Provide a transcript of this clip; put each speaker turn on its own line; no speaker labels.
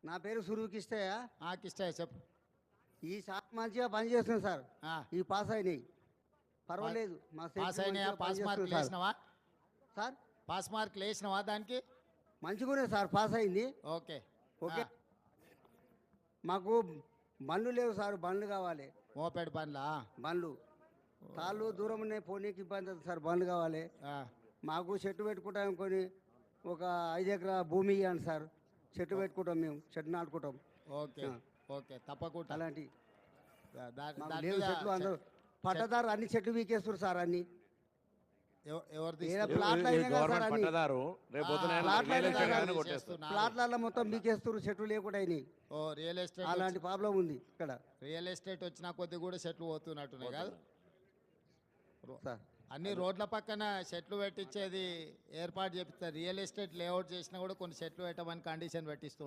నా పేరు సురువుకిష్టయ్య.
కిష్టయ్య చెప్పు.
ఈ షాప్ మంచిగా పనిచేస్తుంది సార్.
ఆ,
ఈ పాస్ అయినాయి, పర్వాలేదు. మా
పాస్
సేఫ్టీ
అయినాయా?
మంచిగా
పాస్ మార్కులు
పనిచేస్తుంది
వేసినావా?
సార్.
పాస్ మార్కులు వేసినావా దానికి?
మంచిగానే సార్, పాస్ అయింది.
ఓకే.
ఓకే. మాకు బండ్లు లేవు సార్, బండ్లు కావాలి.
మోపెడ్ బండ్లా?
బండ్లు తాళ్ళు దూరం ఉన్నాయి, పోనీకి ఇబ్బంది అవుతుంది సార్, బండ్లు కావాలి.
ఆ,
మాకు చెట్టు పెట్టుకుంటాం, కొని ఒక 5 ఎకరాల భూమి ఇవ్వండి సార్. చెట్టు పెట్టుకుంటాం, మేము చెట్టు నాటుకుంటాం.
ఓకే. ఓకే తప్పకుండా.
అలాంటి
దాని
మాకు లేవు చెట్లు. అందరూ పట్టదారు అన్ని చెట్లు వీకేస్తారు సార్. అన్ని
ఎవరిది?
ఏదో ప్లాట్లు అయినా కదా సార్, అన్ని
పట్టదారు రేపు పొద్దున
ప్లాట్లు అయినా
రియల్ ఎస్టేట్
కదా,
ఆయన కొట్టేస్తారు.
ప్లాట్లలో మొత్తం వీకేస్తారు, చెట్లు లేకుండా అయినాయి.
ఓ రియల్ ఎస్టేట్.
అలాంటి ప్రాబ్లం ఉంది ఇక్కడ
రియల్ ఎస్టేట్ వచ్చిన కొద్ది కూడా చెట్లు పోతున్నట్టున్నాయి కాదు
సార్.
అన్ని రోడ్ల పక్కన చెట్లు పెట్టించేది ఏర్పాటు చేపిస్తారు. రియల్ ఎస్టేట్ లేఅవుట్ చేసినా కూడా కొన్ని చెట్లు పెట్టమని కండిషన్ పెట్టిస్తూ